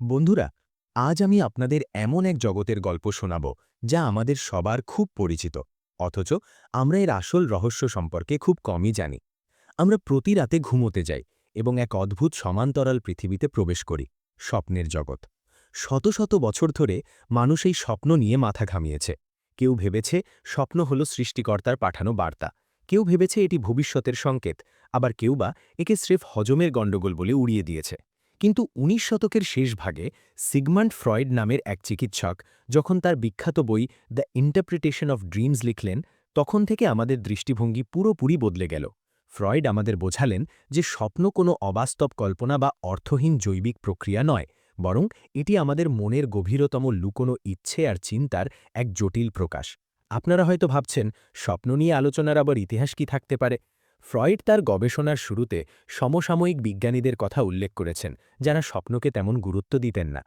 বন্ধুরা, আজ আমি আপনাদের এমন এক জগতের গল্প শোনাব যা আমাদের সবার খুব পরিচিত, অথচ আমরা এর আসল রহস্য সম্পর্কে খুব কমই জানি। আমরা প্রতি রাতে ঘুমোতে যাই এবং এক অদ্ভুত সমান্তরাল পৃথিবীতে প্রবেশ করি, স্বপ্নের জগৎ। শত শত বছর ধরে মানুষ এই স্বপ্ন নিয়ে মাথা ঘামিয়েছে। কেউ ভেবেছে স্বপ্ন হল সৃষ্টিকর্তার পাঠানো বার্তা, কেউ ভেবেছে এটি ভবিষ্যতের সংকেত, আবার কেউ বা একে স্রেফ হজমের গণ্ডগোল বলে উড়িয়ে দিয়েছে। কিন্তু ১৯ শতকের শেষ ভাগে সিগমান্ড ফ্রয়েড নামের এক চিকিৎসক যখন তার বিখ্যাত বই দ্য ইন্টারপ্রিটেশন অফ ড্রিমস লিখলেন, তখন থেকে আমাদের দৃষ্টিভঙ্গি পুরোপুরি বদলে গেল। ফ্রয়েড আমাদের বোঝালেন যে স্বপ্ন কোনো অবাস্তব কল্পনা বা অর্থহীন জৈবিক প্রক্রিয়া নয়, বরং এটি আমাদের মনের গভীরতম লুকোনো ইচ্ছে আর চিন্তার এক জটিল প্রকাশ। আপনারা হয়তো ভাবছেন, স্বপ্ন নিয়ে আলোচনার আবার ইতিহাস কি থাকতে পারে? ফ্রয়েড তার গবেষণার শুরুতে সমসাময়িক বিজ্ঞানীদের কথা উল্লেখ করেছেন, যারা স্বপ্নকে তেমন গুরুত্ব দিতেন না।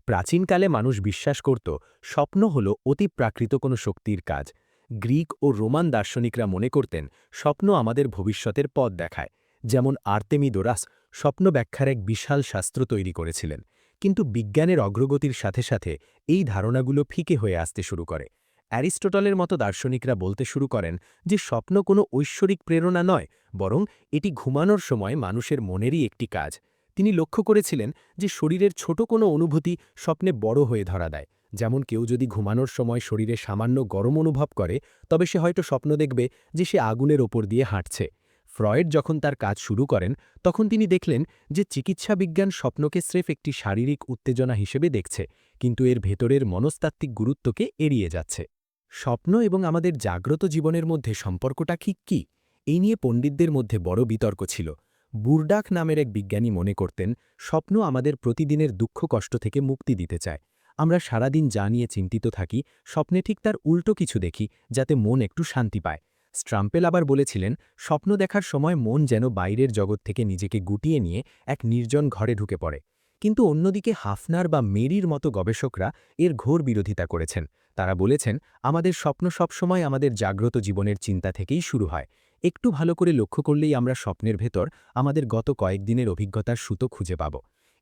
প্রাচীনকালে মানুষ বিশ্বাস করত স্বপ্ন হল অতি প্রাকৃত কোনো শক্তির কাজ। গ্রিক ও রোমান দার্শনিকরা মনে করতেন স্বপ্ন আমাদের ভবিষ্যতের পথ দেখায়। যেমন আর্তেমিদোরাস স্বপ্ন ব্যাখ্যার এক বিশাল শাস্ত্র তৈরি করেছিলেন। কিন্তু বিজ্ঞানের অগ্রগতির সাথে সাথে এই ধারণাগুলো ফিকে হয়ে আসতে শুরু করে। অ্যারিস্টটলের মতো দার্শনিকরা বলতে শুরু করেন যে স্বপ্ন কোনো ঐশ্বরিক প্রেরণা নয়, বরং এটি ঘুমানোর সময় মানুষের মনেরই একটি কাজ। তিনি লক্ষ্য করেছিলেন যে শরীরের ছোট কোনো অনুভূতি স্বপ্নে বড় হয়ে ধরা দেয়। যেমন কেউ যদি ঘুমানোর সময় শরীরে সামান্য গরম অনুভব করে, তবে সে হয়তো স্বপ্ন দেখবে যে সে আগুনের ওপর দিয়ে হাঁটছে। ফ্রয়েড যখন তার কাজ শুরু করেন, তখন তিনি দেখলেন যে চিকিৎসা বিজ্ঞান স্বপ্নকে স্রেফ একটি শারীরিক উত্তেজনা হিসেবে দেখছে, কিন্তু এর ভেতরের মনস্তাত্ত্বিক গুরুত্বকে এড়িয়ে যাচ্ছে। স্বপ্ন এবং আমাদের জাগ্রত জীবনের মধ্যে সম্পর্কটা ঠিক কী? এই নিয়ে পণ্ডিতদের মধ্যে বড় বিতর্ক ছিল। বুরডাক নামের এক বিজ্ঞানী মনে করতেন স্বপ্ন আমাদের প্রতিদিনের দুঃখ কষ্ট থেকে মুক্তি দিতে চায়। আমরা সারাদিন যা নিয়ে চিন্তিত থাকি, স্বপ্নে ঠিক তার উল্টো কিছু দেখি, যাতে মন একটু শান্তি পায়। স্ট্রাম্পেল আবার বলেছিলেন স্বপ্ন দেখার সময় মন যেন বাইরের জগৎ থেকে নিজেকে গুটিয়ে নিয়ে এক নির্জন ঘরে ঢুকে পড়ে। কিন্তু অন্যদিকে হাফনার বা মেরির মতো গবেষকরা এর ঘোর বিরোধিতা করেছেন। তারা বলেছেন আমাদের স্বপ্ন সবসময় আমাদের জাগ্রত জীবনের চিন্তা থেকেই শুরু হয়। একটু ভালো করে লক্ষ্য করলেই আমরা স্বপ্নের ভেতর আমাদের গত কয়েকদিনের অভিজ্ঞতার সুতো খুঁজে পাব।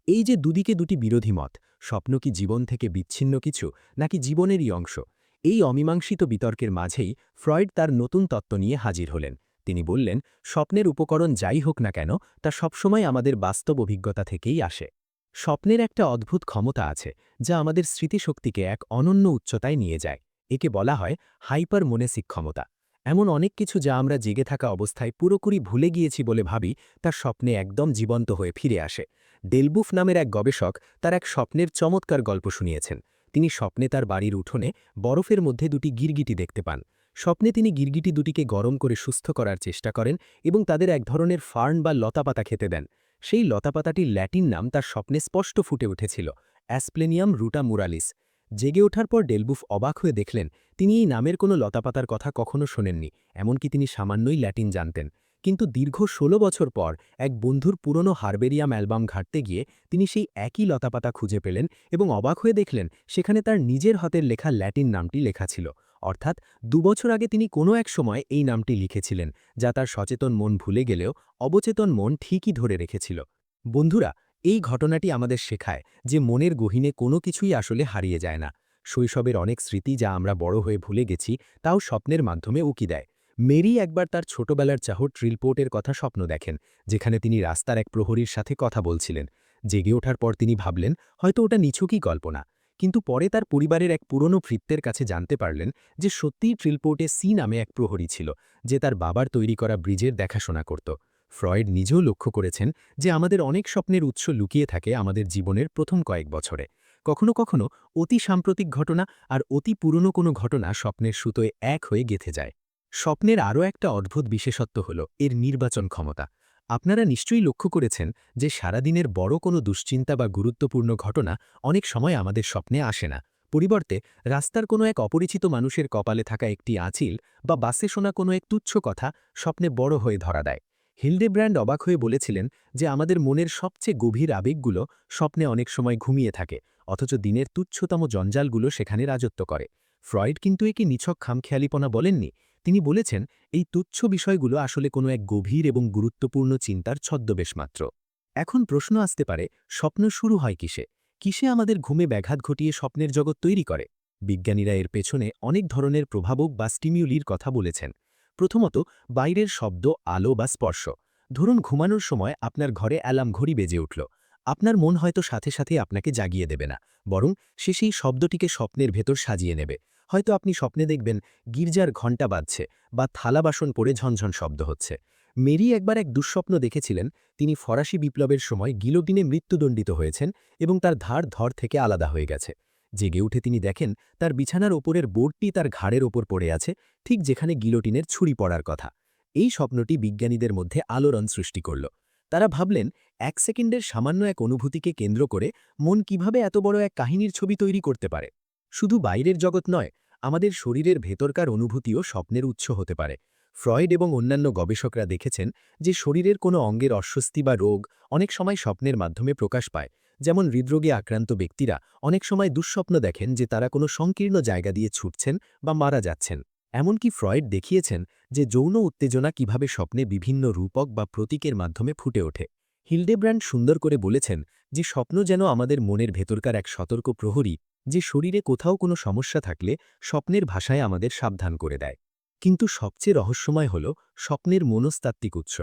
এই যে দুদিকে দুটি বিরোধী মত, স্বপ্ন কি জীবন থেকে বিচ্ছিন্ন কিছু, নাকি জীবনেরই অংশ, এই অমীমাংসিত বিতর্কের মাঝেই ফ্রয়েড তার নতুন তত্ত্ব নিয়ে হাজির হলেন। তিনি বললেন স্বপ্নের উপকরণ যাই হোক না কেন, তা সবসময় আমাদের বাস্তব অভিজ্ঞতা থেকেই আসে। স্বপ্নের একটা অদ্ভুত ক্ষমতা আছে, যা আমাদের স্মৃতিশক্তিকে এক অনন্য উচ্চতায় নিয়ে যায়। একে বলা হয় হাইপার মনেসিক ক্ষমতা। এমন অনেক কিছু যা আমরা জেগে থাকা অবস্থায় পুরোপুরি ভুলে গিয়েছি বলে ভাবি, তার স্বপ্নে একদম জীবন্ত হয়ে ফিরে আসে। ডেলবুফ নামের এক গবেষক তার এক স্বপ্নের চমৎকার গল্প শুনিয়েছেন। তিনি স্বপ্নে তার বাড়ির উঠোনে বরফের মধ্যে দুটি গিরগিটি দেখতে পান। স্বপ্নে তিনি গিরগিটি দুটিকে গরম করে সুস্থ করার চেষ্টা করেন এবং তাদের এক ধরনের ফার্ন বা লতাপাতা খেতে দেন। সেই লতাপাতাটির ল্যাটিন নাম তার স্বপ্নে স্পষ্ট ফুটে উঠেছিল, অ্যাসপ্লেনিয়াম রুটা মুরালিস। জেগে ওঠার পর ডেলবুফ অবাক হয়ে দেখলেন তিনি এই নামের কোনো লতাপাতার কথা কখনো শোনেননি, এমনকি তিনি সামান্যই ল্যাটিন জানতেন। কিন্তু দীর্ঘ ১৬ বছর পর এক বন্ধুর পুরনো হার্বেরিয়াম অ্যালবাম ঘাঁটতে গিয়ে তিনি সেই একই লতাপাতা খুঁজে পেলেন এবং অবাক হয়ে দেখলেন সেখানে তার নিজের হাতের লেখা ল্যাটিন নামটি লেখা ছিল। অর্থাৎ ২ বছর আগে তিনি কোনো এক সময় এই নামটি লিখেছিলেন, যা তার সচেতন মন ভুলে গেলেও অবচেতন মন ঠিকই ধরে রেখেছিল। বন্ধুরা, এই ঘটনাটি আমাদের শেখায় যে মনের গহীনে কোনো কিছুই আসলে হারিয়ে যায় না। শৈশবের অনেক স্মৃতি যা আমরা বড় হয়ে ভুলে গেছি, তাও স্বপ্নের মাধ্যমে উকি দেয়। মেরি একবার তার ছোটবেলার চাহত ট্রিলপোর্টের কথা স্বপ্ন দেখেন, যেখানে তিনি রাস্তার এক প্রহরীর সাথে কথা বলছিলেন। জেগে ওঠার পর তিনি ভাবলেন হয়তো ওটা নিছকই কল্পনা। কিন্তু পরে তার পরিবারের এক পুরনো ভৃত্যের কাছে জানতে পারলেন যে সত্যিই ট্রিলপোর্টে সি নামে এক প্রহরী ছিল, যে তার বাবার তৈরি করা ব্রিজের দেখাশোনা করত। ফ্রয়েড নিজেও লক্ষ্য করেছেন যে আমাদের অনেক স্বপ্নের উৎস লুকিয়ে থাকে আমাদের জীবনের প্রথম কয়েক বছরে। কখনো কখনো অতি সাম্প্রতিক ঘটনা আর অতি পুরনো কোনো ঘটনা স্বপ্নের সুতোয় এক হয়ে গেঁথে যায়। স্বপ্নের আরও একটা অদ্ভুত বিশেষত্ব হল এর নির্বাচন ক্ষমতা। আপনারা নিশ্চয়ই লক্ষ্য করেছেন যে সারাদিনের বড় কোনো দুশ্চিন্তা বা গুরুত্বপূর্ণ ঘটনা অনেক সময় আমাদের স্বপ্নে আসে না। পরিবর্তে রাস্তার কোনো এক অপরিচিত মানুষের কপালে থাকা একটি আঁচিল বা বাসে শোনা কোনো এক তুচ্ছ কথা স্বপ্নে বড় হয়ে ধরা দেয়। হিলডেব্র্যান্ড অবাক হয়ে বলেছিলেন যে আমাদের মনের সবচেয়ে গভীর আবেগগুলো স্বপ্নে অনেক সময় ঘুমিয়ে থাকে, অথচ দিনের তুচ্ছতম জঞ্জালগুলো সেখানে রাজত্ব করে। ফ্রয়েড কিন্তু একে নিছক খামখেয়ালিপনা বলেননি। তিনি বলেছেন এই তুচ্ছ বিষয়গুলো আসলে কোনো এক গভীর এবং গুরুত্বপূর্ণ চিন্তার ছদ্মবেশ মাত্র। এখন প্রশ্ন আসতে পারে স্বপ্ন শুরু হয় কিসে? কিসে আমাদের ঘুমে ব্যাঘাত ঘটিয়ে স্বপ্নের জগৎ তৈরি করে? বিজ্ঞানীরা এর পেছনে অনেক ধরনের প্রভাবক বা স্টিমিউলির কথা বলেছেন। প্রথমত, বাইরের শব্দ, আলো বা স্পর্শ। ধরুন ঘুমানোর সময় আপনার ঘরে অ্যালার্ম ঘড়ি বেজে উঠল। আপনার মন হয়তো সাথে সাথে আপনাকে জাগিয়ে দেবে না, বরং সে সেই শব্দটিকে স্বপ্নের ভেতর সাজিয়ে নেবে। হয়তো আপনি স্বপ্নে দেখবেন গির্জার ঘণ্টা বাজছে বা থালা বাসন পড়ে ঝনঝন শব্দ হচ্ছে। মেরি একবার এক দুঃস্বপ্ন দেখেছিলেন। তিনি ফরাসি বিপ্লবের সময় গিলোটিনে মৃত্যুদণ্ডিত হয়েছেন এবং তার ধার ধর থেকে আলাদা হয়ে গেছে। জেগে উঠে তিনি দেখেন তার বিছানার ওপরের বোর্ডটি তার ঘাড়ের ওপর পড়ে আছে, ঠিক যেখানে গিলোটিনের ছুরি পড়ার কথা। এই স্বপ্নটি বিজ্ঞানীদের মধ্যে আলোড়ন সৃষ্টি করল। তারা ভাবলেন, 1 সেকেন্ডের সামান্য এক অনুভূতিকে কেন্দ্র করে মন কিভাবে এত বড় এক কাহিনীর ছবি তৈরি করতে পারে। শুধু বাইরের জগৎ নয়, আমাদের শরীরের ভেতরকার অনুভূতিও স্বপ্নের উৎস হতে পারে। ফ্রয়েড এবং অন্যান্য গবেষকরা দেখেছেন যে শরীরের কোনো অঙ্গের অস্বস্তি বা রোগ অনেক সময় স্বপ্নের মাধ্যমে প্রকাশ পায়। যেমন হৃদরোগে আক্রান্ত ব্যক্তিরা অনেক সময় দুঃস্বপ্ন দেখেন যে তারা কোনো সংকীর্ণ জায়গা দিয়ে ছুটছেন বা মারা যাচ্ছেন। এমনকি ফ্রয়েড দেখিয়েছেন যে যৌন উত্তেজনা কিভাবে স্বপ্নে বিভিন্ন রূপক বা প্রতীকের মাধ্যমে ফুটে ওঠে। হিলডেব্রান্ড সুন্দর করে বলেছেন যে স্বপ্ন যেন আমাদের মনের ভেতরকার এক সতর্ক প্রহরী, যে শরীরে কোথাও কোনো সমস্যা থাকলে স্বপ্নের ভাষায় আমাদের সাবধান করে দেয়। কিন্তু সবচেয়ে রহস্যময় হল স্বপ্নের মনস্তাত্ত্বিক উৎস।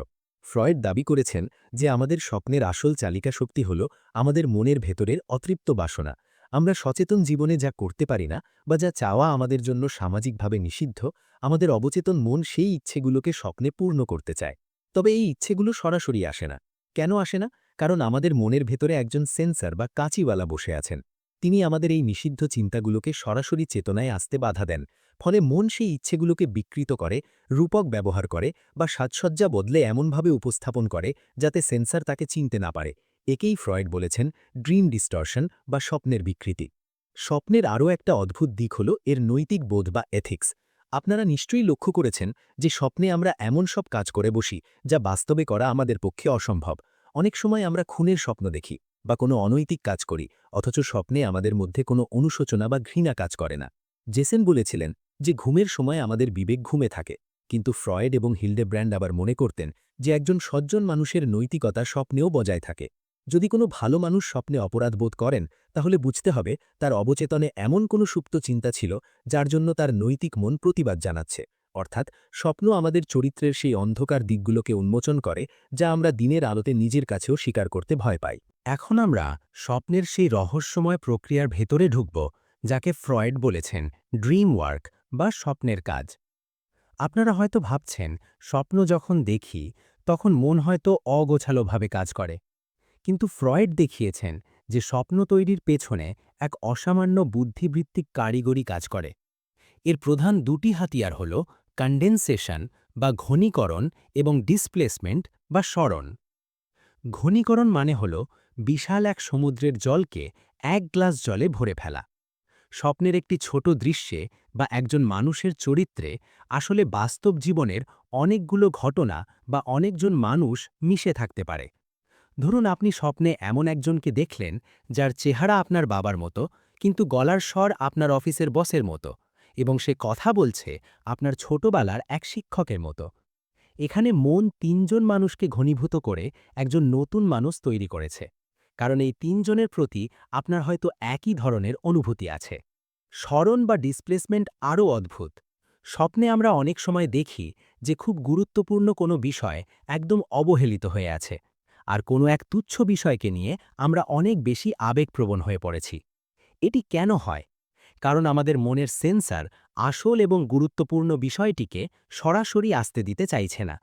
ফ্রয়েড দাবি করেছেন যে আমাদের স্বপ্নের আসল চালিকা শক্তি হল আমাদের মনের ভেতরের অতৃপ্ত বাসনা। আমরা সচেতন জীবনে যা করতে পারি না বা যা চাওয়া আমাদের জন্য সামাজিকভাবে নিষিদ্ধ, আমাদের অবচেতন মন সেই ইচ্ছেগুলোকে স্বপ্নে পূর্ণ করতে চায়। তবে এই ইচ্ছেগুলো সরাসরি আসে না। কেন আসে না? কারণ আমাদের মনের ভেতরে একজন সেন্সর বা কাঁচিওয়ালা বসে আছেন। তিনি আমাদের এই নিষিদ্ধ চিন্তাগুলোকে সরাসরি চেতনায় আসতে বাধা দেন। ফলে মন সেই ইচ্ছেগুলোকে বিকৃত করে, রূপক ব্যবহার করে বা সাজসজ্জা বদলে এমনভাবে উপস্থাপন করে যাতে সেন্সর তাকে চিনতে না পারে। একেই ফ্রয়েড বলেছেন ড্রিম ডিস্টর্শন বা স্বপ্নের বিকৃতি। স্বপ্নের আরও একটা অদ্ভুত দিক হল এর নৈতিক বোধ বা এথিক্স। আপনারা নিশ্চয়ই লক্ষ্য করেছেন যে স্বপ্নে আমরা এমন সব কাজ করে বসি যা বাস্তবে করা আমাদের পক্ষে অসম্ভব। অনেক সময় আমরা খুনের স্বপ্ন দেখি বা কোনো অনৈতিক কাজ করি, অথচ স্বপ্নে আমাদের মধ্যে কোনো অনুশোচনা বা ঘৃণা কাজ করে না। জেসেন বলেছিলেন যে ঘুমের সময় আমাদের বিবেক ঘুমে থাকে, কিন্তু ফ্রয়েড এবং হিলডেব্র্যান্ড আবার মনে করতেন যে একজন সজ্জন মানুষের নৈতিকতা স্বপ্নেও বজায় থাকে। যদি কোনো ভালো মানুষ স্বপ্নে অপরাধ বোধ করেন, তাহলে বুঝতে হবে তার অবচেতনে এমন কোনো সুপ্ত চিন্তা ছিল যার জন্য তার নৈতিক মন প্রতিবাদ জানাচ্ছে। অর্থাৎ স্বপ্ন আমাদের চরিত্রের সেই অন্ধকার দিকগুলোকে উন্মোচন করে, যা আমরা দিনের আলোতে নিজের কাছেও স্বীকার করতে ভয় পাই। এখন আমরা স্বপ্নের সেই রহস্যময় প্রক্রিয়ার ভেতরে ঢুকব, যাকে ফ্রয়েড বলেছেন ড্রিম ওয়ার্ক বা স্বপ্নের কাজ। আপনারা হয়তো ভাবছেন, স্বপ্ন যখন দেখি তখন মন হয়তো অগোছালোভাবে কাজ করে। কিন্তু ফ্রয়েড দেখিয়েছেন যে স্বপ্ন তৈরির পেছনে এক অসামান্য বুদ্ধিবৃত্তিক কারিগরি কাজ করে। এর প্রধান দুটি হাতিয়ার হল কনডেনসেশন বা ঘনীকরণ এবং ডিসপ্লেসমেন্ট বা সরণ। ঘনীকরণ মানে হল বিশাল এক সমুদ্রের জলকে এক গ্লাস জলে ভরে ফেলা। স্বপ্নের একটি ছোট দৃশ্যে বা একজন মানুষের চরিত্রে আসলে বাস্তব জীবনের অনেকগুলো ঘটনা বা অনেকজন মানুষ মিশে থাকতে পারে। ধরুন আপনি স্বপ্নে এমন একজনকে দেখলেন যার চেহারা আপনার বাবার মতো, কিন্তু গলার স্বর আপনার অফিসের বসের মতো, এবং সে কথা বলছে আপনার ছোটবেলার এক শিক্ষকের মতো। এখানে মন তিনজন মানুষকে ঘনীভূত করে একজন নতুন মানুষ তৈরি করেছে, কারণ এই তিনজনের প্রতি আপনার হয়তো একই ধরনের অনুভূতি আছে। স্মরণ বা ডিসপ্লেসমেন্ট আরও অদ্ভুত। স্বপ্নে আমরা অনেক সময় দেখি যে খুব গুরুত্বপূর্ণ কোনো বিষয় একদম অবহেলিত হয়ে আছে, আর কোনো এক তুচ্ছ বিষয়কে নিয়ে আমরা অনেক বেশি আবেগপ্রবণ হয়ে পড়েছি। এটি কেন হয়? কারণ আমাদের মনের সেন্সর আসল এবং গুরুত্বপূর্ণ বিষয়টিকে সরাসরি আসতে দিতে চাইছে না,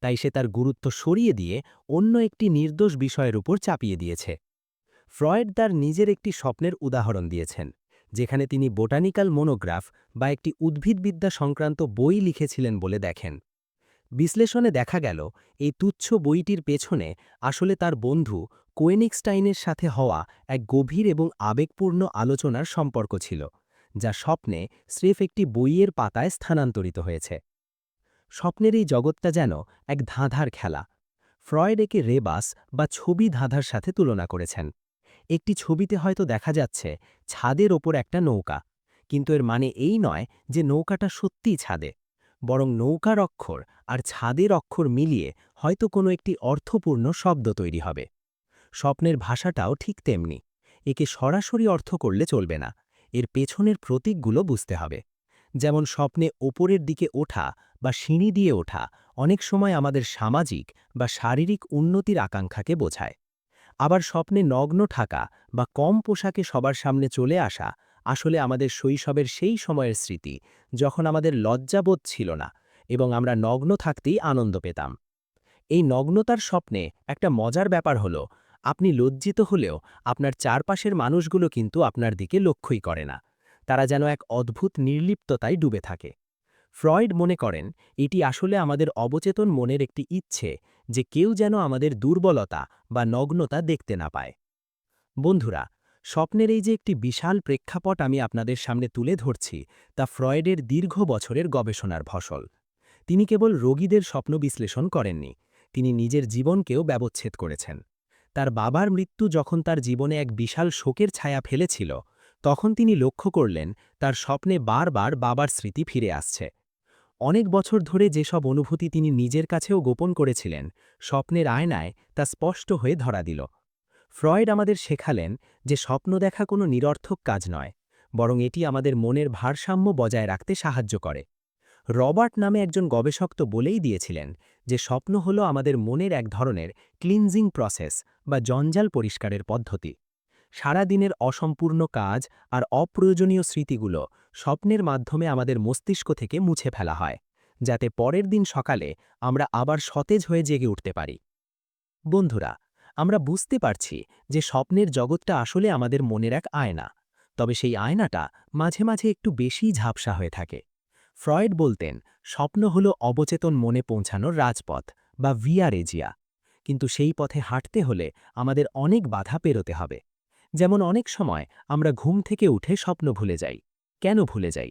তাই সে তার গুরুত্ব সরিয়ে দিয়ে অন্য একটি নির্দোষ বিষয়ের উপর চাপিয়ে দিয়েছে। ফ্রয়েড তার নিজের একটি স্বপ্নের উদাহরণ দিয়েছেন, যেখানে তিনি বোটানিক্যাল মনোগ্রাফ বা একটি উদ্ভিদবিদ্যা সংক্রান্ত বই লিখেছিলেন বলে দেখেন। বিশ্লেষণে দেখা গেল এই তুচ্ছ বইটির পেছনে আসলে তার বন্ধু কোয়েনিগস্টাইনের সাথে হওয়া এক গভীর এবং আবেগপূর্ণ আলোচনার সম্পর্ক ছিল, যা স্বপ্নে স্রেফ একটি বইয়ের পাতায় স্থানান্তরিত হয়েছে। স্বপ্নের এই জগৎটা যেন এক ধাঁধার খেলা। ফ্রয়েড একে রেবাস বা ছবি ধাঁধার সাথে তুলনা করেছেন। একটি ছবিতে হয়তো দেখা যাচ্ছে ছাদের ওপর একটা নৌকা, কিন্তু এর মানে এই নয় যে নৌকাটা সত্যিই ছাদে, বরং নৌকার অক্ষর আর ছাদের অক্ষর মিলিয়ে হয়তো কোনো একটি অর্থপূর্ণ শব্দ তৈরি হবে। স্বপ্নের ভাষাটাও ঠিক তেমনি। একে সরাসরি অর্থ করলে চলবে না, এর পেছনের প্রতীকগুলো বুঝতে হবে। যেমন স্বপ্নে ওপরের দিকে ওঠা বা সিঁড়ি দিয়ে ওঠা অনেক সময় আমাদের সামাজিক বা শারীরিক উন্নতির আকাঙ্ক্ষাকে বোঝায়। আবার স্বপ্নে নগ্ন থাকা বা কম পোশাকে সবার সামনে চলে আসা আসলে আমাদের শৈশবের সেই সময়ের স্মৃতি, যখন আমাদের লজ্জাবোধ ছিল না এবং আমরা নগ্ন থাকতেই আনন্দ পেতাম। এই নগ্নতার স্বপ্নে একটা মজার ব্যাপার হলো, আপনি লজ্জিত হলেও আপনার চারপাশের মানুষগুলো কিন্তু আপনার দিকে লক্ষ্যই করে না। তারা যেন এক অদ্ভুত নির্লিপ্ততায় ডুবে থাকে। ফ্রয়েড মনে করেন এটি আসলে আমাদের অবচেতন মনের একটি ইচ্ছে যে কেউ যেন আমাদের দুর্বলতা বা নগ্নতা দেখতে না পায়। বন্ধুরা, স্বপ্নের এই যে একটি বিশাল প্রেক্ষাপট আমি আপনাদের সামনে তুলে ধরছি, তা ফ্রয়েডের দীর্ঘ বছরের গবেষণার ফসল। তিনি কেবল রোগীদের স্বপ্ন বিশ্লেষণ করেননি, তিনি নিজের জীবনকেও ব্যবচ্ছেদ করেছেন। তার বাবার মৃত্যু যখন তার জীবনে এক বিশাল শোকের ছায়া ফেলেছিল, তখন তিনি লক্ষ্য করলেন তার স্বপ্নে বারবার বাবার স্মৃতি ফিরে আসছে। অনেক বছর ধরে যেসব অনুভূতি তিনি নিজের কাছেও গোপন করেছিলেন, স্বপ্নের আয়নায় তা স্পষ্ট হয়ে ধরা দিল। ফ্রয়েড আমাদের শেখালেন যে স্বপ্ন দেখা কোনো নিরর্থক কাজ নয়, বরং এটি আমাদের মনের ভারসাম্য বজায় রাখতে সাহায্য করে। রবার্ট নামে একজন গবেষক তো বলেই দিয়েছিলেন যে স্বপ্ন হলো আমাদের মনের এক ধরনের ক্লিনজিং প্রসেস বা জঞ্জাল পরিষ্কারের পদ্ধতি। সারা দিনের অসম্পূর্ণ কাজ আর অপ্রয়োজনীয় স্মৃতিগুলো স্বপ্নের মাধ্যমে আমাদের মস্তিষ্ক থেকে মুছে ফেলা হয়, যাতে পরের দিন সকালে আমরা আবার সতেজ হয়ে জেগে উঠতে পারি। বন্ধুরা, আমরা বুঝতে পারছি যে স্বপ্নের জগৎটা আসলে আমাদের মনের এক আয়না, তবে সেই আয়নাটা মাঝে মাঝে একটু বেশি ঝাপসা হয়ে থাকে। ফ্রয়েড বলতেন স্বপ্ন হলো অবচেতন মনে পৌঁছানোর রাজপথ বা ভিয়ারেজিয়া, কিন্তু সেই পথে হাঁটতে হলে আমাদের অনেক বাধা পেরোতে হবে। যেমন অনেক সময় আমরা ঘুম থেকে উঠে স্বপ্ন ভুলে যাই। কেন ভুলে যাই?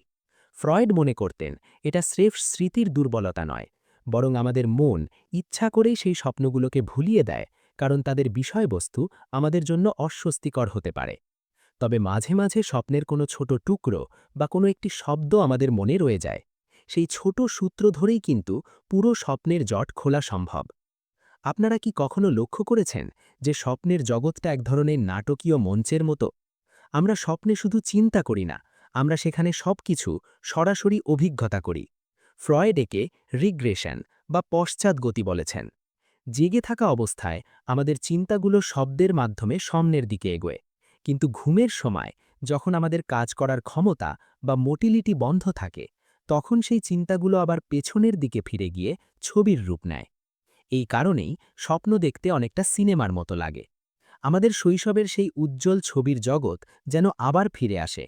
ফ্রয়েড মনে করতেন এটা স্রেফ স্মৃতির দুর্বলতা নয়, বরং আমাদের মন ইচ্ছা করেই সেই স্বপ্নগুলোকে ভুলিয়ে দেয়, কারণ তাদের বিষয়বস্তু আমাদের জন্য অস্বস্তিকর হতে পারে। তবে মাঝে মাঝে স্বপ্নের কোনো ছোট টুকরো বা কোনো একটি শব্দ আমাদের মনে রয়ে যায়। সেই ছোট সূত্র ধরেই কিন্তু পুরো স্বপ্নের জট খোলা সম্ভব। আপনারা কি কখনো লক্ষ্য করেছেন যে স্বপ্নের জগৎটা এক ধরনের নাটকীয় মঞ্চের মতো? আমরা স্বপ্নে শুধু চিন্তা করি না, আমরা সেখানে সবকিছু সরাসরি অভিজ্ঞতা করি। ফ্রয়েড একে রিগ্রেশন বা পশ্চাৎগতি বলেছেন। জেগে থাকা অবস্থায় আমাদের চিন্তাগুলো শব্দের মাধ্যমে সামনের দিকে এগোয়, কিন্তু ঘুমের সময় যখন আমাদের কাজ করার ক্ষমতা বা মোটিলিটি বন্ধ থাকে, তখন সেই চিন্তাগুলো আবার পেছনের দিকে ফিরে গিয়ে ছবির রূপ নেয়। এই কারণেই স্বপ্ন দেখতে অনেকটা সিনেমার মতো লাগে। আমাদের শৈশবের সেই উজ্জ্বল ছবির জগৎ যেন আবার ফিরে আসে।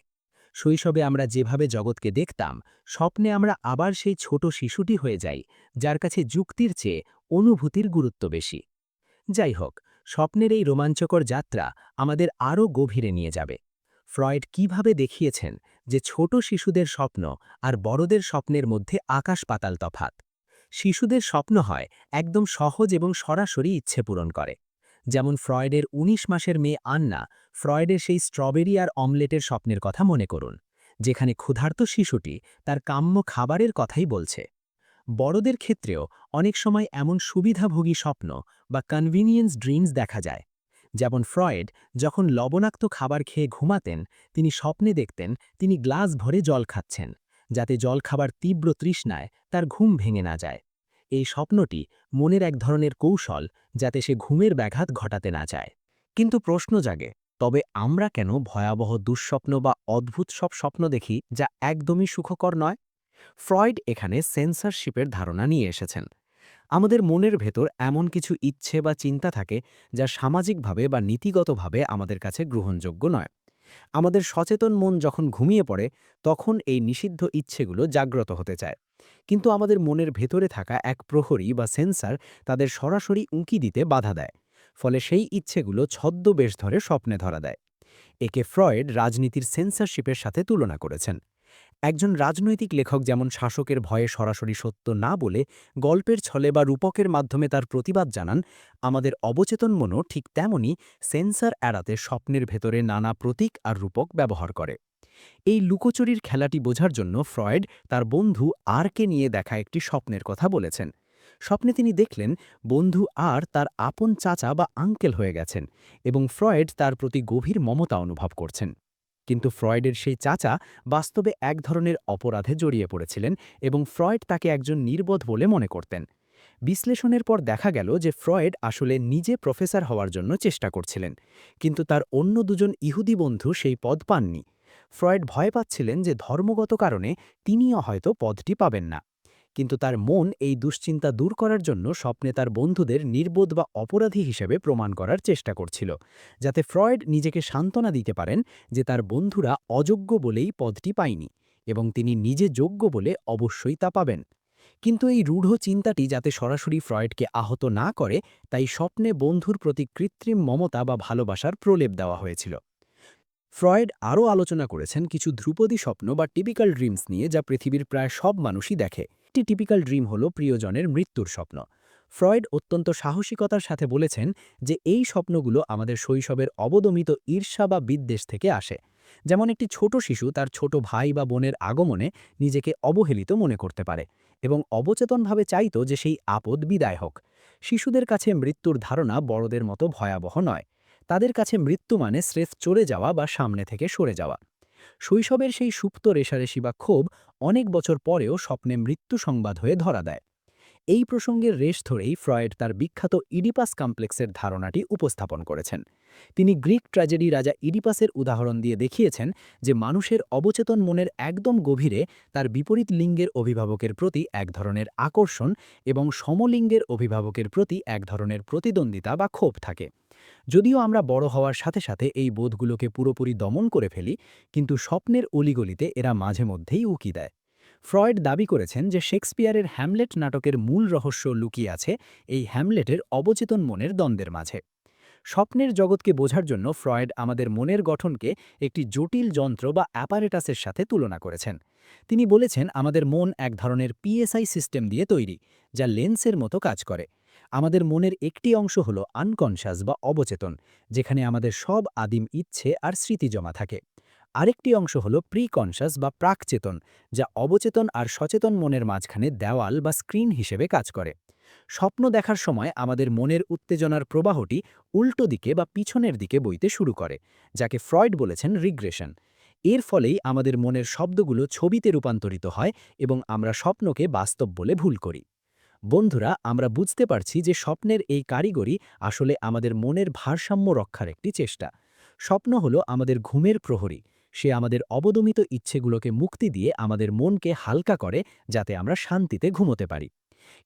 শৈশবে আমরা যেভাবে জগৎকে দেখতাম, স্বপ্নে আমরা আবার সেই ছোট শিশুটি হয়ে যাই, যার কাছে যুক্তির চেয়ে অনুভূতির গুরুত্ব বেশি। যাই হোক, স্বপ্নের এই রোমাঞ্চকর যাত্রা আমাদের আরও গভীরে নিয়ে যাবে। ফ্রয়েড কিভাবে দেখিয়েছেন যে ছোট শিশুদের স্বপ্ন আর বড়দের স্বপ্নের মধ্যে আকাশ পাতাল তফাত। শিশুদের স্বপ্ন হয় একদম সহজ এবং সরাসরি ইচ্ছে পূরণ করে। যেমন ফ্রয়েডের ১৯ মাসের মেয়ে আন্না, ফ্রয়েডের সেই স্ট্রবেরি আর অমলেটের স্বপ্নের কথা মনে করুন, যেখানে ক্ষুধার্ত শিশুটি তার কাম্য খাবারের কথাই বলছে। বড়দের ক্ষেত্রেও অনেক সময় এমন সুবিধাভোগী স্বপ্ন বা কনভিনিয়েন্স ড্রিমস দেখা যায়। যেমন ফ্রয়েড যখন লবণাক্ত খাবার খেয়ে ঘুমাতেন, তিনি স্বপ্নে দেখতেন তিনি গ্লাস ভরে জল খাচ্ছেন, যাতে জল খাবার তীব্র তৃষ্ণায় তার ঘুম ভেঙে না যায়। এই স্বপ্নটি মনের এক ধরনের কৌশল, যাতে সে ঘুমের ব্যাঘাত ঘটাতে না চায়। কিন্তু প্রশ্ন জাগে, তবে আমরা কেন ভয়াবহ দুঃস্বপ্ন বা অদ্ভুত সব স্বপ্ন দেখি যা একদমই সুখকর নয়? ফ্রয়েড এখানে সেন্সরশিপের ধারণা নিয়ে এসেছেন। আমাদের মনের ভেতর এমন কিছু ইচ্ছে বা চিন্তা থাকে যা সামাজিকভাবে বা নীতিগতভাবে আমাদের কাছে গ্রহণযোগ্য নয়। আমাদের সচেতন মন যখন ঘুমিয়ে পড়ে, তখন এই নিষিদ্ধ ইচ্ছেগুলো জাগ্রত হতে চায়। কিন্তু আমাদের মনের ভেতরে থাকা এক প্রহরী বা সেন্সর তাদের সরাসরি উঁকি দিতে বাধা দেয়। ফলে সেই ইচ্ছেগুলো ছদ্মবেশ ধরে স্বপ্নে ধরা দেয়। একে ফ্রয়েড রাজনীতির সেন্সরশিপের সাথে তুলনা করেছেন। একজন রাজনৈতিক লেখক যেমন শাসকের ভয়ে সরাসরি সত্য না বলে গল্পের ছলে বা রূপকের মাধ্যমে তার প্রতিবাদ জানান, আমাদের অবচেতন মনও ঠিক তেমনই সেন্সর এড়াতে স্বপ্নের ভেতরে নানা প্রতীক আর রূপক ব্যবহার করে। এই লুকোচুরির খেলাটি বোঝার জন্য ফ্রয়েড তার বন্ধু আরকে নিয়ে দেখা একটি স্বপ্নের কথা বলেছেন। স্বপ্নে তিনি দেখলেন বন্ধু আর তার আপন চাচা বা আঙ্কেল হয়ে গেছেন এবং ফ্রয়েড তার প্রতি গভীর মমতা অনুভব করছেন। কিন্তু ফ্রয়েডের সেই চাচা বাস্তবে এক ধরনের অপরাধে জড়িয়ে পড়েছিলেন এবং ফ্রয়েড তাকে একজন নির্বোধ বলে মনে করতেন। বিশ্লেষণের পর দেখা গেল যে ফ্রয়েড আসলে নিজে প্রফেসর হওয়ার জন্য চেষ্টা করছিলেন, কিন্তু তার অন্য দুজন ইহুদি বন্ধু সেই পদ পাননি। ফ্রয়েড ভয় পাচ্ছিলেন যে ধর্মগত কারণে তিনিও হয়তো পদটি পাবেন না। কিন্তু তার মন এই দুশ্চিন্তা দূর করার জন্য স্বপ্নে তার বন্ধুদের নির্বোধ বা অপরাধী হিসেবে প্রমাণ করার চেষ্টা করছিল, যাতে ফ্রয়েড নিজেকে সান্ত্বনা দিতে পারেন যে তার বন্ধুরা অযোগ্য বলেই পদটি পায়নি এবং তিনি নিজে যোগ্য বলে অবশ্যই তা পাবেন। কিন্তু এই রূঢ় চিন্তাটি যাতে সরাসরি ফ্রয়েডকে আহত না করে, তাই স্বপ্নে বন্ধুর প্রতি কৃত্রিম মমতা বা ভালোবাসার প্রলেপ দেওয়া হয়েছিল। ফ্রয়েড আরও আলোচনা করেছেন কিছু ধ্রুপদী স্বপ্ন বা টিপিক্যাল ড্রিমস নিয়ে, যা পৃথিবীর প্রায় সব মানুষই দেখে। একটি টিপিক্যাল ড্রিম হল প্রিয়জনের মৃত্যুর স্বপ্ন। ফ্রয়েড অত্যন্ত সাহসিকতার সাথে বলেছেন যে এই স্বপ্নগুলো আমাদের শৈশবের অবদমিত ঈর্ষা বা বিদ্বেষ থেকে আসে। যেমন একটি ছোট শিশু তার ছোট ভাই বা বোনের আগমনে নিজেকে অবহেলিত মনে করতে পারে এবং অবচেতনভাবে চাইতো যে সেই আপদ বিদায় হোক। শিশুদের কাছে মৃত্যুর ধারণা বড়দের মতো ভয়াবহ নয়। তাদের কাছে মৃত্যু মানে স্রেফ চলে যাওয়া বা সামনে থেকে সরে যাওয়া। শৈশবের সেই সুপ্ত রেশারেশি বা ক্ষোভ অনেক বছর পরেও স্বপ্নে মৃত্যু সংবাদ হয়ে ধরা দেয়। এই প্রসঙ্গের রেশ ধরেই ফ্রয়েড তার বিখ্যাত ইডিপাস কমপ্লেক্সের ধারণাটি উপস্থাপন করেছেন। তিনি গ্রিক ট্র্যাজেডি রাজা ইডিপাসের উদাহরণ দিয়ে দেখিয়েছেন যে মানুষের অবচেতন মনের একদম গভীরে তার বিপরীত লিঙ্গের অভিভাবকের প্রতি এক ধরনের আকর্ষণ এবং সমলিঙ্গের অভিভাবকের প্রতি এক ধরনের প্রতিদ্বন্দ্বিতা বা ক্ষোভ থাকে। যদিও আমরা বড় হওয়ার সাথে সাথে এই বোধগুলোকে পুরোপুরি দমন করে ফেলি, কিন্তু স্বপ্নের অলিগলিতে এরা মাঝে মধ্যেই উকি দেয়। ফ্রয়েড দাবি করেছেন যে শেক্সপিয়ারের হ্যামলেট নাটকের মূল রহস্য লুকিয়ে আছে এই হ্যামলেটের অবচেতন মনের দ্বন্দ্বের মাঝে। স্বপ্নের জগৎকে বোঝার জন্য ফ্রয়েড আমাদের মনের গঠনকে একটি জটিল যন্ত্র বা অ্যাপারেটাসের সাথে তুলনা করেছেন। তিনি বলেছেন আমাদের মন এক ধরনের পিএসআই সিস্টেম দিয়ে তৈরি, যা লেন্সের মতো কাজ করে। আমাদের মনের একটি অংশ হলো আনকনশাস বা অবচেতন, যেখানে আমাদের সব আদিম ইচ্ছে আর স্মৃতি জমা থাকে। আরেকটি অংশ হলো প্রিকনশাস বা প্রাকচেতন, যা অবচেতন আর সচেতন মনের মাঝখানে দেওয়াল বা স্ক্রিন হিসেবে কাজ করে। স্বপ্ন দেখার সময় আমাদের মনের উত্তেজনার প্রবাহটি উল্টো দিকে বা পিছনের দিকে বইতে শুরু করে, যাকে ফ্রয়েড বলেছেন রিগ্রেশন। এর ফলেই আমাদের মনের শব্দগুলো ছবিতে রূপান্তরিত হয় এবং আমরা স্বপ্নকে বাস্তব বলে ভুল করি। বন্ধুরা, আমরা বুঝতে পারছি যে স্বপ্নের এই কারিগরি আসলে আমাদের মনের ভারসাম্য রক্ষার একটি চেষ্টা। স্বপ্ন হলো আমাদের ঘুমের প্রহরী। সে আমাদের অবদমিত ইচ্ছেগুলোকে মুক্তি দিয়ে আমাদের মনকে হালকা করে, যাতে আমরা শান্তিতে ঘুমোতে পারি।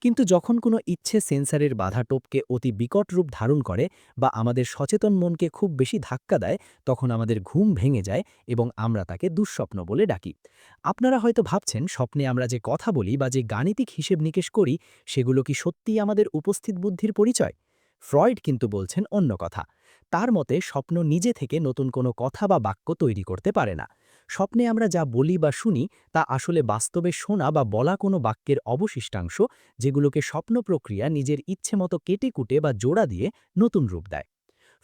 কিন্তু যখন কোনো ইচ্ছে সেন্সারের বাধা টপকে অতি বিকট রূপ ধারণ করে বা আমাদের সচেতন মনকে খুব বেশি ধাক্কা দেয়, তখন আমাদের ঘুম ভেঙে যায় এবং আমরা তাকে দুঃস্বপ্ন বলে ডাকি। আপনারা হয়তো ভাবছেন স্বপ্নে আমরা যে কথা বলি বা যে গাণিতিক হিসেব নিকেশ করি, সেগুলো কি সত্যিই আমাদের উপস্থিত বুদ্ধির পরিচয়? ফ্রয়েড কিন্তু বলছেন অন্য কথা। তার মতে স্বপ্ন নিজে থেকে নতুন কোনো কথা বা বাক্য তৈরি করতে পারে না। স্বপ্নে আমরা যা বলি বা শুনি তা আসলে বাস্তবে শোনা বা বলা কোনো বাক্যের অবশিষ্টাংশ, যেগুলোকে স্বপ্ন প্রক্রিয়া নিজের ইচ্ছে মতো কেটে কুটে বা জোড়া দিয়ে নতুন রূপ দেয়।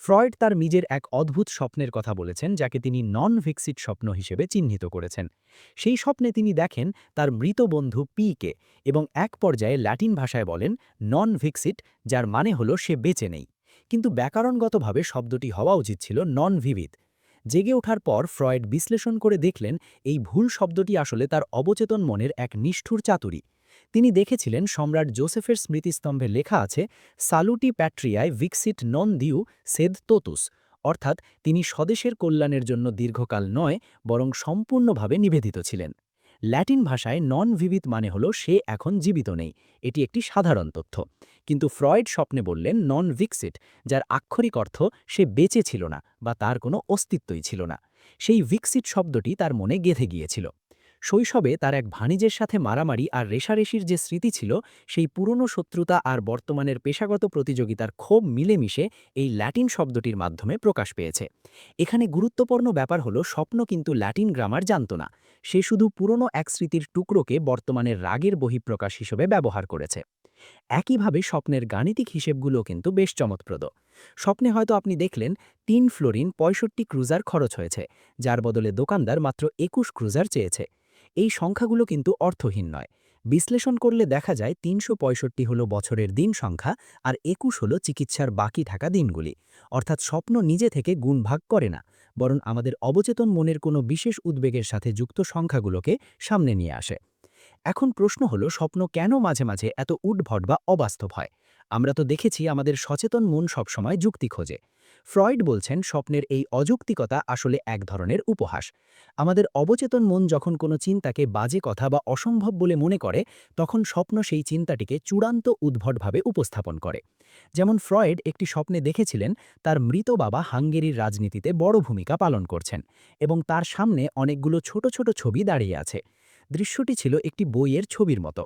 ফ্রয়েড তার নিজের এক অদ্ভুত স্বপ্নের কথা বলেছেন, যাকে তিনি নন ভিক্সিট স্বপ্ন হিসেবে চিহ্নিত করেছেন। সেই স্বপ্নে তিনি দেখেন তার মৃত বন্ধু পিকে এবং এক পর্যায়ে ল্যাটিন ভাষায় বলেন নন ভিক্সিট, যার মানে হলো সে বেঁচে নেই। কিন্তু ব্যাকরণগতভাবে শব্দটি হওয়া উচিত ছিল নন ভিভিদ। জেগে ওঠার পর ফ্রয়েড বিশ্লেষণ করে দেখলেন এই ভুল শব্দটি আসলে তার অবচেতন মনের এক নিষ্ঠুর চাতুরি। তিনি দেখেছিলেন সম্রাট জোসেফের স্মৃতিস্তম্ভে লেখা আছে সালুটি প্যাট্রিয়ায় ভিক্সিট নন দিউ সেদ তোতুস, অর্থাৎ তিনি স্বদেশের কল্যাণের জন্য দীর্ঘকাল নয়, বরং সম্পূর্ণভাবে নিবেদিত ছিলেন। ল্যাটিন ভাষায় নন ভিভিত মানে হলো সে এখন জীবিত নেই। এটি একটি সাধারণ তথ্য। কিন্তু ফ্রয়েড স্বপ্নে বললেন নন ভিক্সিট, যার আক্ষরিক অর্থ সে বেঁচে ছিল না বা তার কোনো অস্তিত্বই ছিল না। সেই ভিক্সিট শব্দটি তার মনে গেঁথে গিয়েছিল। শৈশবে তার এক ভাণিজের সাথে মারামারি আর রেষারেষির যে স্মৃতি ছিল, সেই পুরনো শত্রুতা আর বর্তমানের পেশাগত প্রতিযোগিতার ক্ষোভ মিলেমিশে এই ল্যাটিন শব্দটির মাধ্যমে প্রকাশ পেয়েছে। এখানে গুরুত্বপূর্ণ ব্যাপার হলো স্বপ্ন কিন্তু ল্যাটিন গ্রামার জানত না। সে শুধু পুরনো এক স্মৃতির টুকরোকে বর্তমানের রাগের বহিঃপ্রকাশ হিসেবে ব্যবহার করেছে। একইভাবে স্বপ্নের গাণিতিক হিসেবগুলো কিন্তু বেশ চমৎপ্রদ। স্বপ্নে হয়তো আপনি দেখলেন ৩ ফ্লোরিন ৬৫ ক্রুজার খরচ হয়েছে, যার বদলে দোকানদার মাত্র ২১ ক্রুজার চেয়েছে। এই সংখ্যাগুলো কিন্তু অর্থহীন নয়। বিশ্লেষণ করলে দেখা যায় ৩৬৫ হলো বছরের দিন সংখ্যা আর ২১ হলো চিকিৎসার বাকি থাকা দিনগুলি। অর্থাৎ স্বপ্ন নিজে থেকে গুণ ভাগ করে না, বরং আমাদের অবচেতন মনের কোনো বিশেষ উদ্বেগের সাথে যুক্ত সংখ্যাগুলোকে সামনে নিয়ে আসে। এখন প্রশ্ন হলো, স্বপ্ন কেন মাঝে মাঝে এত উদ্ভট বা অবাস্তব হয়? আমরা তো দেখেছি আমাদের সচেতন মন সবসময় যুক্তি খোঁজে। ফ্রয়েড বলছেন স্বপ্নের এই অযৌক্তিকতা আসলে এক ধরনের উপহাস। আমাদের অবচেতন মন যখন কোনো চিন্তাকে বাজে কথা বা অসম্ভব বলে মনে করে, তখন স্বপ্ন সেই চিন্তাটিকে চূড়ান্ত উদ্ভটভাবে উপস্থাপন করে। যেমন ফ্রয়েড একটি স্বপ্নে দেখেছিলেন তার মৃত বাবা হাঙ্গেরির রাজনীতিতে বড় ভূমিকা পালন করছেন এবং তার সামনে অনেকগুলো ছোট ছোট ছবি দাঁড়িয়ে আছে। দৃশ্যটি ছিল একটি বইয়ের ছবির মতো।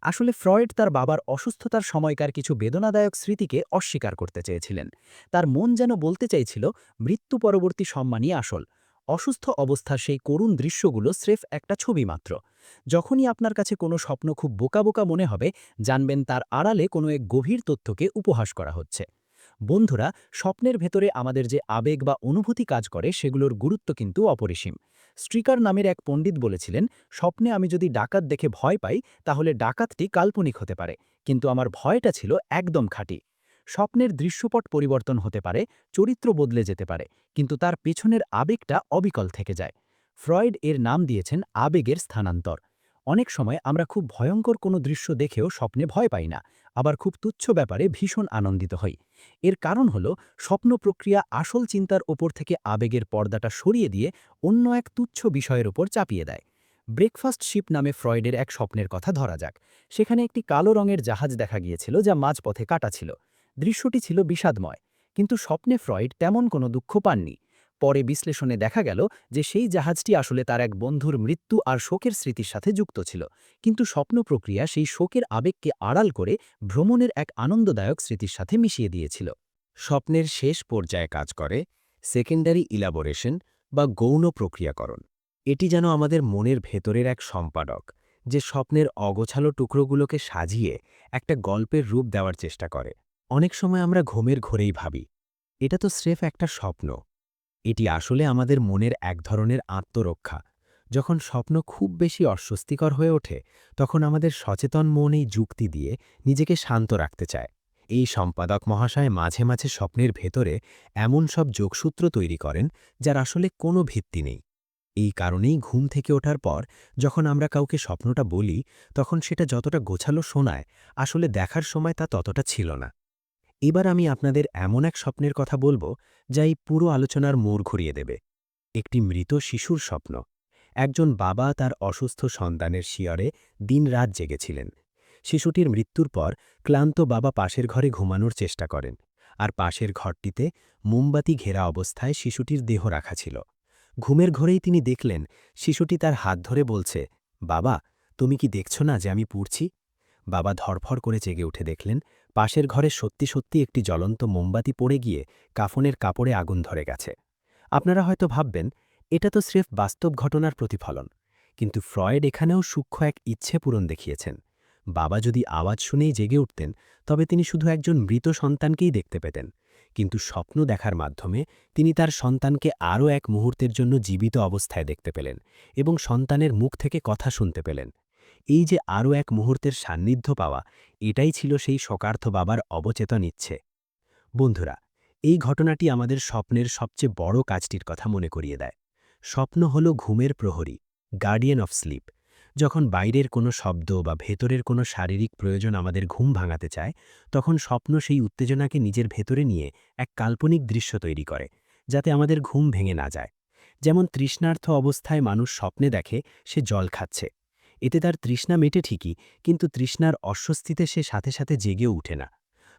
আসলে ফ্রয়েড তার বাবার অসুস্থতার সময়কার কিছু বেদনাদায়ক স্মৃতিকে অস্বীকার করতে চেয়েছিলেন। তার মন যেন বলতে চাইছিল মৃত্যু পরবর্তী সম্মানই আসল। অসুস্থ অবস্থার সেই করুণ দৃশ্যগুলো স্রেফ একটা ছবি মাত্র। যখনই আপনার কাছে কোনো স্বপ্ন খুব বোকা বোকা মনে হবে, জানবেন তার আড়ালে কোনো এক গভীর তথ্যকে উপহাস করা হচ্ছে। বন্ধুরা, স্বপ্নের ভেতরে আমাদের যে আবেগ বা অনুভূতি কাজ করে সেগুলোর গুরুত্ব কিন্তু অপরিসীম। স্ট্রিকার নামের এক পণ্ডিত বলেছিলেন, স্বপ্নে আমি যদি ডাকাত দেখে ভয় পাই তাহলে ডাকাতটি কাল্পনিক হতে পারে, কিন্তু আমার ভয়টা ছিল একদম খাঁটি। স্বপ্নের দৃশ্যপট পরিবর্তন হতে পারে, চরিত্র বদলে যেতে পারে, কিন্তু তার পেছনের আবেগটা অবিকল থেকে যায়। ফ্রয়েড এর নাম দিয়েছেন আবেগের স্থানান্তর। অনেক সময় আমরা খুব ভয়ঙ্কর কোনো দৃশ্য দেখেও স্বপ্নে ভয় পাই না, আবার খুব তুচ্ছ ব্যাপারে ভীষণ আনন্দিত হই। এর কারণ হলো স্বপ্ন প্রক্রিয়া আসল চিন্তার ওপর থেকে আবেগের পর্দাটা সরিয়ে দিয়ে অন্য এক তুচ্ছ বিষয়ের ওপর চাপিয়ে দেয়। ব্রেকফাস্ট শিপ নামে ফ্রয়েডের এক স্বপ্নের কথা ধরা যাক। সেখানে একটি কালো রঙের জাহাজ দেখা গিয়েছিল যা মাঝপথে কাটা ছিল। দৃশ্যটি ছিল বিষাদময়, কিন্তু স্বপ্নে ফ্রয়েড তেমন কোনো দুঃখ পাননি। পরে বিশ্লেষণে দেখা গেল যে সেই জাহাজটি আসলে তার এক বন্ধুর মৃত্যু আর শোকের স্মৃতির সাথে যুক্ত ছিল, কিন্তু স্বপ্ন প্রক্রিয়া সেই শোকের আবেগকে আড়াল করে ভ্রমণের এক আনন্দদায়ক স্মৃতির সাথে মিশিয়ে দিয়েছিল। স্বপ্নের শেষ পর্যায়ে কাজ করে সেকেন্ডারি ইলাবোরেশন বা গৌণ প্রক্রিয়াকরণ। এটি যেন আমাদের মনের ভেতরের এক সম্পাদক, যে স্বপ্নের অগোছালো টুকরোগুলোকে সাজিয়ে একটা গল্পের রূপ দেওয়ার চেষ্টা করে। অনেক সময় আমরা ঘুমের ঘোরেই ভাবি, এটা তো স্রেফ একটা স্বপ্ন। এটি আসলে আমাদের মনের এক ধরনের আত্মরক্ষা। যখন স্বপ্ন খুব বেশি অস্বস্তিকর হয়ে ওঠে, তখন আমাদের সচেতন মন এই যুক্তি দিয়ে নিজেকে শান্ত রাখতে চায়। এই সম্পাদক মহাশয় মাঝে মাঝে স্বপ্নের ভেতরে এমন সব যোগসূত্র তৈরি করেন যার আসলে কোনো ভিত্তি নেই। এই কারণেই ঘুম থেকে ওঠার পর যখন আমরা কাউকে স্বপ্নটা বলি, তখন সেটা যতটা গোছালো শোনায়, আসলে দেখার সময় তা ততটা ছিল না। এবার আমি আপনাদের এমন এক স্বপ্নের কথা বলবো যা এই পুরো আলোচনার মোড় ঘুরিয়ে দেবে। একটি মৃত শিশুর স্বপ্ন। একজন বাবা তার অসুস্থ সন্তানের শিয়রে দিনরাত জেগেছিলেন। শিশুটির মৃত্যুর পর ক্লান্ত বাবা পাশের ঘরে ঘুমানোর চেষ্টা করেন, আর পাশের ঘরটিতে মোমবাতি ঘেরা অবস্থায় শিশুটির দেহ রাখা ছিল। ঘুমের ঘরেই তিনি দেখলেন শিশুটি তার হাত ধরে বলছে, বাবা, তুমি কি দেখছো না যে আমি পুড়ছি? বাবা ধড়ফড় করে জেগে উঠে দেখলেন পাশের ঘরে সত্যি সত্যি একটি জ্বলন্ত মোমবাতি পড়ে গিয়ে কাফনের কাপড়ে আগুন ধরে গেছে। আপনারা হয়তো ভাববেন, এটা তো স্রেফ বাস্তব ঘটনার প্রতিফলন। কিন্তু ফ্রয়েড এখানেও সূক্ষ্ম এক ইচ্ছে পূরণ দেখিয়েছেন। বাবা যদি আওয়াজ শুনেই জেগে উঠতেন, তবে তিনি শুধু একজন মৃত সন্তানকেই দেখতে পেতেন। কিন্তু স্বপ্ন দেখার মাধ্যমে তিনি তার সন্তানকে আরও এক মুহূর্তের জন্য জীবিত অবস্থায় দেখতে পেলেন এবং সন্তানের মুখ থেকে কথা শুনতে পেলেন। এই যে আরও এক মুহূর্তের সান্নিধ্য পাওয়া, এটাই ছিল সেই শোকার্ত বাবার অবচেতন ইচ্ছে। বন্ধুরা, এই ঘটনাটি আমাদের স্বপ্নের সবচেয়ে বড় কাজটির কথা মনে করিয়ে দেয়। স্বপ্ন হল ঘুমের প্রহরী, গার্ডিয়ান অফ স্লিপ। যখন বাইরের কোনো শব্দ বা ভেতরের কোনো শারীরিক প্রয়োজন আমাদের ঘুম ভাঙাতে চায়, তখন স্বপ্ন সেই উত্তেজনাকে নিজের ভেতরে নিয়ে এক কাল্পনিক দৃশ্য তৈরি করে, যাতে আমাদের ঘুম ভেঙে না যায়। যেমন তৃষ্ণার্থ অবস্থায় মানুষ স্বপ্নে দেখে সে জল খাচ্ছে। এতে তার তৃষ্ণা মেটে ঠিকই, কিন্তু তৃষ্ণার অস্বস্তিতে সে সাথে সাথে জেগেও উঠে না।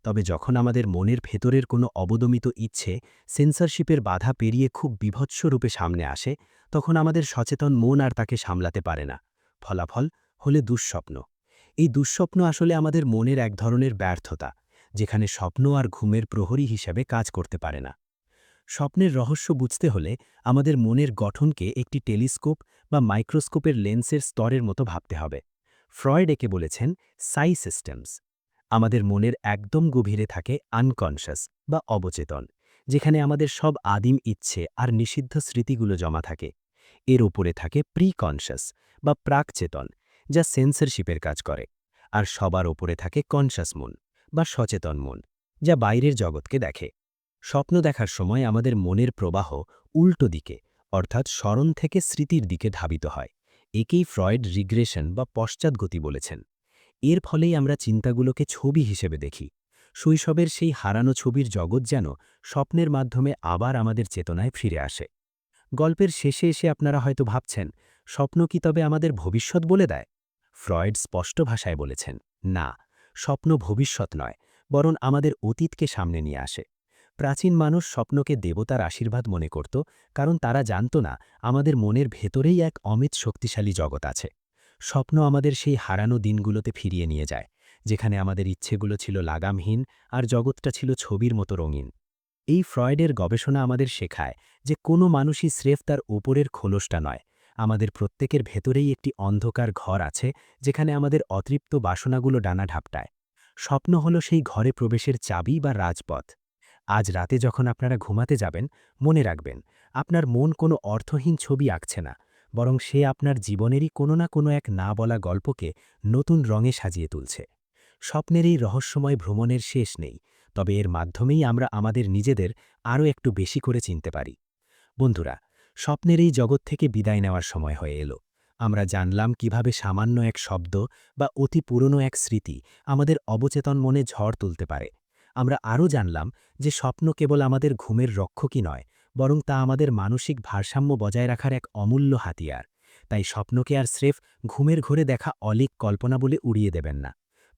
তবে যখন আমাদের মনের ভেতরের কোনো অবদমিত ইচ্ছে সেন্সরশিপের বাধা পেরিয়ে খুব বীভৎস রূপে সামনে আসে, তখন আমাদের সচেতন মন আর তাকে সামলাতে পারে না। ফলাফল হলে দুঃস্বপ্ন। এই দুঃস্বপ্ন আসলে আমাদের মনের এক ধরনের ব্যর্থতা, যেখানে স্বপ্ন আর ঘুমের প্রহরী হিসেবে কাজ করতে পারে না। স্বপ্নের রহস্য বুঝতে হলে আমাদের মনের গঠনকে একটি টেলিস্কোপ বা মাইক্রোস্কোপের লেন্সের স্তরের মতো ভাবতে হবে। ফ্রয়েড একে বলেছেন সাই সিস্টেমস। আমাদের মনের একদম গভীরে থাকে আনকনশাস বা অবচেতন, যেখানে আমাদের সব আদিম ইচ্ছে আর নিষিদ্ধ স্মৃতিগুলো জমা থাকে। এর ওপরে থাকে প্রিকনশাস বা প্রাকচেতন, যা সেন্সরশিপের কাজ করে। আর সবার ওপরে থাকে কনশাস মন বা সচেতন মন, যা বাইরের জগৎকে দেখে। স্বপ্ন দেখার সময় আমাদের মনের প্রবাহ উল্টো দিকে, অর্থাৎ স্মরণ থেকে স্মৃতির দিকে ধাবিত হয়। একেই ফ্রয়েড রিগ্রেশন বা পশ্চাৎগতি বলেছেন। এর ফলেই আমরা চিন্তাগুলোকে ছবি হিসেবে দেখি। শৈশবের সেই হারানো ছবির জগৎ যেন স্বপ্নের মাধ্যমে আবার আমাদের চেতনায় ফিরে আসে। গল্পের শেষে এসে আপনারা হয়তো ভাবছেন, স্বপ্ন কি তবে আমাদের ভবিষ্যৎ বলে দেয়? ফ্রয়েড স্পষ্ট ভাষায় বলেছেন, না, স্বপ্ন ভবিষ্যৎ নয়, বরং আমাদের অতীতকে সামনে নিয়ে আসে। প্রাচীন মানুষ স্বপ্নকে দেবতার আশীর্বাদ মনে করত, কারণ তারা জানত না আমাদের মনের ভেতরেই এক অমিত শক্তিশালী জগৎ আছে। স্বপ্ন আমাদের সেই হারানো দিনগুলোতে ফিরিয়ে নিয়ে যায়, যেখানে আমাদের ইচ্ছেগুলো ছিল লাগামহীন আর জগৎটা ছিল ছবির মতো রঙিন। এই ফ্রয়েডের গবেষণা আমাদের শেখায় যে কোনো মানুষই স্রেফ তার ওপরের খোলসটা নয়। আমাদের প্রত্যেকের ভেতরেই একটি অন্ধকার ঘর আছে, যেখানে আমাদের অতৃপ্ত বাসনাগুলো ডানা ঢাপটায়। স্বপ্ন হলো সেই ঘরে প্রবেশের চাবি বা রাজপথ। আজ রাতে যখন আপনারা ঘুমাতে যাবেন, মনে রাখবেন, আপনার মন কোনো অর্থহীন ছবি আঁকছে না, বরং সে আপনার জীবনেরই কোনো না কোনো এক না বলা গল্পকে নতুন রঙে সাজিয়ে তুলছে। স্বপ্নের এই রহস্যময় ভ্রমণের শেষ নেই, তবে এর মাধ্যমেই আমরা আমাদের নিজেদের আরও একটু বেশি করে চিনতে পারি। বন্ধুরা, স্বপ্নের এই জগৎ থেকে বিদায় নেওয়ার সময় হয়ে এলো। আমরা জানলাম কিভাবে সামান্য এক শব্দ বা অতি পুরনো এক স্মৃতি আমাদের অবচেতন মনে ঝড় তুলতে পারে। আমরা আরও জানলাম যে স্বপ্ন কেবল আমাদের ঘুমের রক্ষকই নয়, বরং তা আমাদের মানসিক ভারসাম্য বজায় রাখার এক অমূল্য হাতিয়ার। তাই স্বপ্নকে আর স্রেফ ঘুমের ঘোরে দেখা অলীক কল্পনা বলে উড়িয়ে দেবেন না।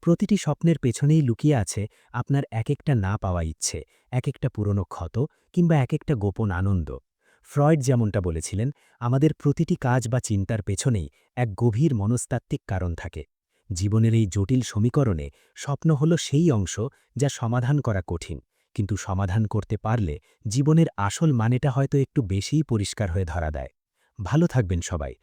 প্রতিটি স্বপ্নের পেছনেই লুকিয়ে আছে আপনার এক একটা না পাওয়া ইচ্ছে, এক একটা পুরনো ক্ষত কিংবা এক একটা গোপন আনন্দ। ফ্রয়েড যেমনটা বলেছিলেন, আমাদের প্রতিটি কাজ বা চিন্তার পেছনেই এক গভীর মনস্তাত্ত্বিক কারণ থাকে। জীবনের এই জটিল সমীকরণে স্বপ্ন হলো সেই অংশ যা সমাধান করা কঠিন, কিন্তু সমাধান করতে পারলে জীবনের আসল মানেটা হয়তো একটু বেশিই পরিষ্কার হয়ে ধরা দেয়। ভালো থাকবেন সবাই।